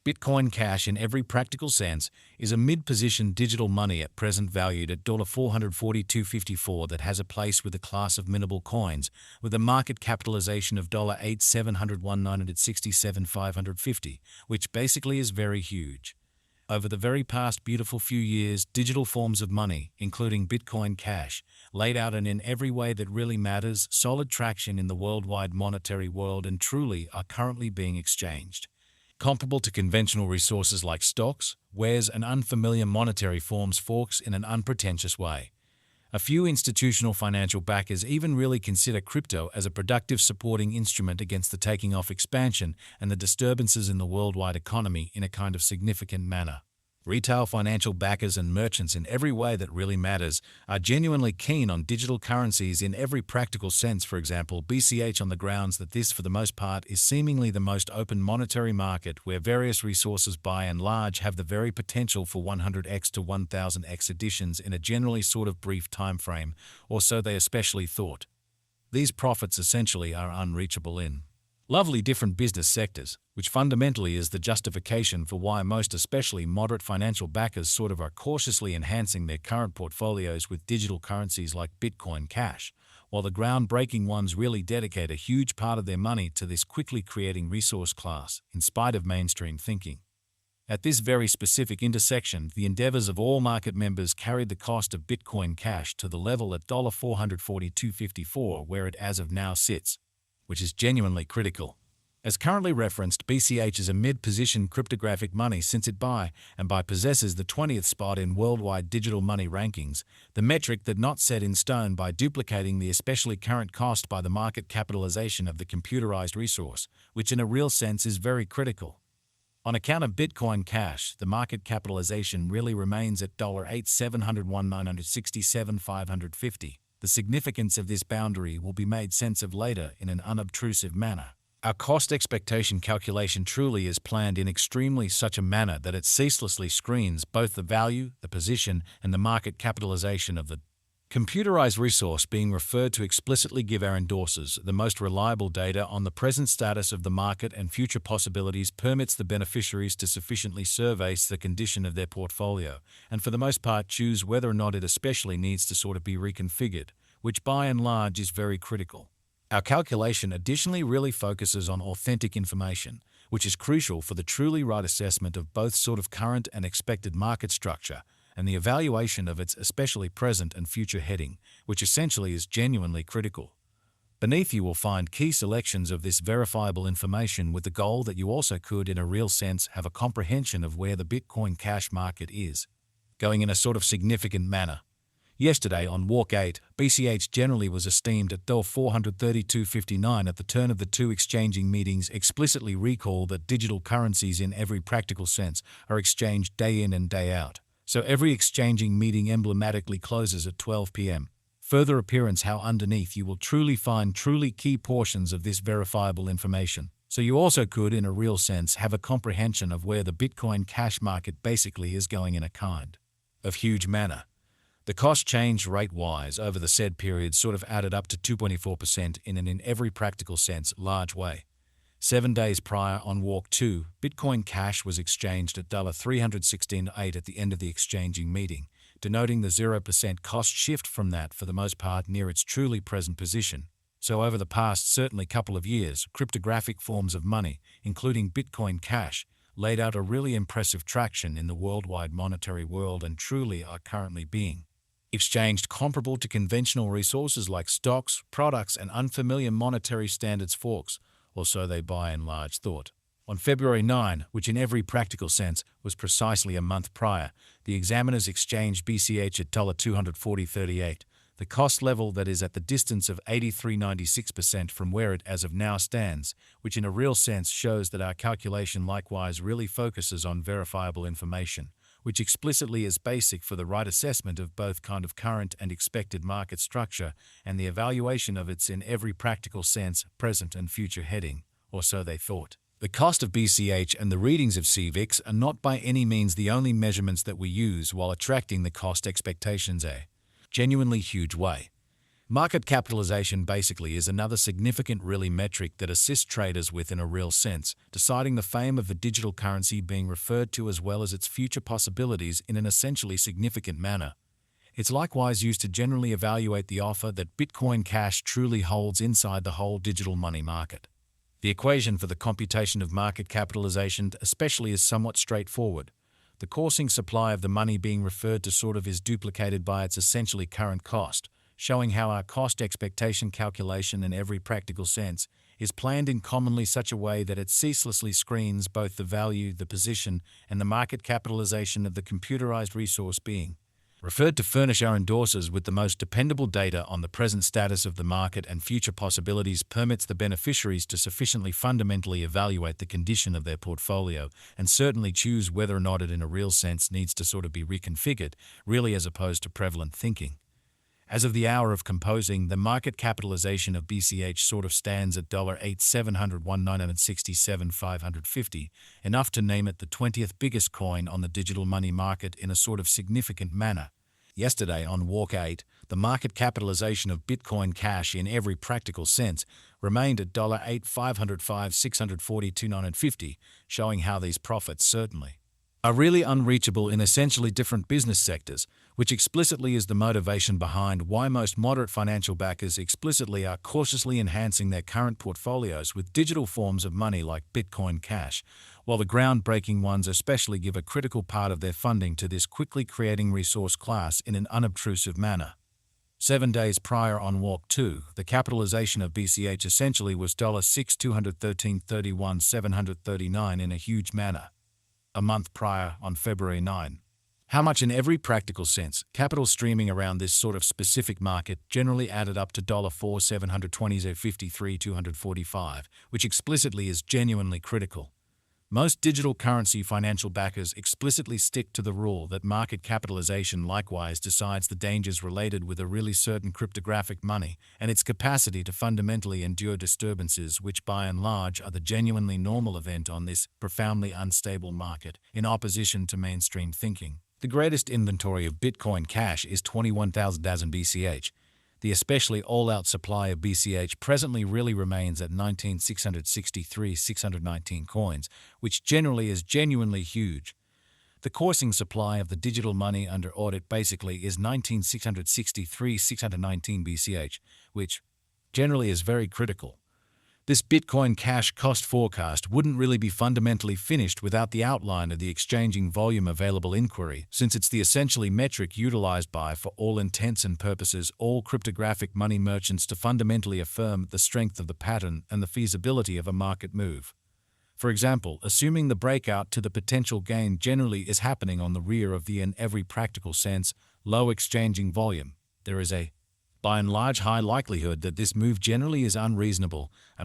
Bitcoin Cash, in every practical sense, is a mid-position digital money at present valued at $442.54 that has a place with a class of minimal coins with a market capitalization of $8,701,967,550, which basically is very huge. Over the very past beautiful few years, digital forms of money, including Bitcoin Cash, laid out and in every way that really matters, solid traction in the worldwide monetary world and truly are currently being exchanged. Comparable to conventional resources like stocks, wares, and unfamiliar monetary forms forks in an unpretentious way. A few institutional financial backers even really consider crypto as a productive supporting instrument against the taking off expansion and the disturbances in the worldwide economy in a kind of significant manner. Retail financial backers and merchants in every way that really matters are genuinely keen on digital currencies in every practical sense. For example, BCH, on the grounds that this, for the most part, is seemingly the most open monetary market where various resources by and large have the very potential for 100x to 1000x additions in a generally sort of brief time frame, or so they especially thought. These profits essentially are unreachable in lovely different business sectors, which fundamentally is the justification for why most especially moderate financial backers sort of are cautiously enhancing their current portfolios with digital currencies like Bitcoin Cash, while the groundbreaking ones really dedicate a huge part of their money to this quickly creating resource class, in spite of mainstream thinking. At this very specific intersection, the endeavors of all market members carried the cost of Bitcoin Cash to the level at $442.54 where it as of now sits, which is genuinely critical. As currently referenced, BCH is a mid-position cryptographic money since it by possesses the 20th spot in worldwide digital money rankings, the metric that not set in stone by duplicating the especially current cost by the market capitalization of the computerized resource, which in a real sense is very critical. On account of Bitcoin Cash, the market capitalization really remains at $8,701,967,550. The significance of this boundary will be made sense of later in an unobtrusive manner. Our cost expectation calculation truly is planned in extremely such a manner that it ceaselessly screens both the value, the position, and the market capitalization of the computerized resource being referred to explicitly give our endorsers the most reliable data on the present status of the market and future possibilities, permits the beneficiaries to sufficiently survey the condition of their portfolio, and for the most part choose whether or not it especially needs to sort of be reconfigured, which by and large is very critical. Our calculation additionally really focuses on authentic information, which is crucial for the truly right assessment of both sort of current and expected market structure, and the evaluation of its especially present and future heading, which essentially is genuinely critical. Beneath you will find key selections of this verifiable information with the goal that you also could in a real sense have a comprehension of where the Bitcoin Cash market is going in a sort of significant manner. Yesterday on Walk 8, BCH generally was esteemed at $432.59 at the turn of the two exchanging meetings. Explicitly recall that digital currencies in every practical sense are exchanged day in and day out. So every exchanging meeting emblematically closes at 12 p.m. Further appearance how underneath you will truly find truly key portions of this verifiable information. So you also could in a real sense have a comprehension of where the Bitcoin Cash market basically is going in a kind of huge manner. The cost change rate-wise over the said period sort of added up to 2.4% in an in every practical sense large way. 7 days prior on Walk 2, Bitcoin Cash was exchanged at $316.8 at the end of the exchanging meeting, denoting the 0% cost shift from that for the most part near its truly present position. So over the past certainly couple of years, cryptographic forms of money, including Bitcoin Cash, laid out a really impressive traction in the worldwide monetary world and truly are currently being exchanged comparable to conventional resources like stocks, products, and unfamiliar monetary standards forks, or so they by and large thought. On February 9, which in every practical sense was precisely a month prior, the examiners exchanged BCH at $240.38, the cost level that is at the distance of 83.96% from where it as of now stands, which in a real sense shows that our calculation likewise really focuses on verifiable information, which explicitly is basic for the right assessment of both kind of current and expected market structure and the evaluation of its in every practical sense present and future heading, or so they thought. The cost of BCH and the readings of CVIX are not by any means the only measurements that we use while attracting the cost expectations a genuinely huge way. Market capitalization basically is another significant really metric that assists traders with, in a real sense, deciding the fame of a digital currency being referred to as well as its future possibilities in an essentially significant manner. It's likewise used to generally evaluate the offer that Bitcoin Cash truly holds inside the whole digital money market. The equation for the computation of market capitalization especially is somewhat straightforward. The coursing supply of the money being referred to sort of is duplicated by its essentially current cost, showing how our cost expectation calculation in every practical sense is planned in commonly such a way that it ceaselessly screens both the value, the position, and the market capitalization of the computerized resource being referred to furnish our endorsers with the most dependable data on the present status of the market and future possibilities, permits the beneficiaries to sufficiently fundamentally evaluate the condition of their portfolio and certainly choose whether or not it in a real sense needs to sort of be reconfigured, really, as opposed to prevalent thinking. As of the hour of composing, the market capitalization of BCH sort of stands at $8,701,967,550, enough to name it the 20th biggest coin on the digital money market in a sort of significant manner. Yesterday, on Walk 8, the market capitalization of Bitcoin Cash in every practical sense remained at $8,505,642,950, showing how these profits certainly are really unreachable in essentially different business sectors, which explicitly is the motivation behind why most moderate financial backers explicitly are cautiously enhancing their current portfolios with digital forms of money like Bitcoin Cash, while the groundbreaking ones especially give a critical part of their funding to this quickly creating resource class in an unobtrusive manner. 7 days prior, on Walk 2, the capitalization of BCH essentially was $6,213,31,739 in a huge manner. A month prior, on February 9. How much in every practical sense, capital streaming around this sort of specific market generally added up to $4,720,53,245, which explicitly is genuinely critical. Most digital currency financial backers explicitly stick to the rule that market capitalization likewise decides the dangers related with a really certain cryptographic money and its capacity to fundamentally endure disturbances which by and large are the genuinely normal event on this profoundly unstable market, in opposition to mainstream thinking. The greatest inventory of Bitcoin Cash is 21,000 BCH. The especially all-out supply of BCH presently really remains at 19,663,619 coins, which generally is genuinely huge. The coursing supply of the digital money under audit basically is 19,663,619 BCH, which generally is very critical. This Bitcoin Cash cost forecast wouldn't really be fundamentally finished without the outline of the exchanging volume available inquiry, since it's the essentially metric utilized by, for all intents and purposes, all cryptographic money merchants to fundamentally affirm the strength of the pattern and the feasibility of a market move. For example, assuming the breakout to the potential gain generally is happening on the rear of the, in every practical sense, low exchanging volume, there is a by and large high likelihood that this move generally is unreasonable and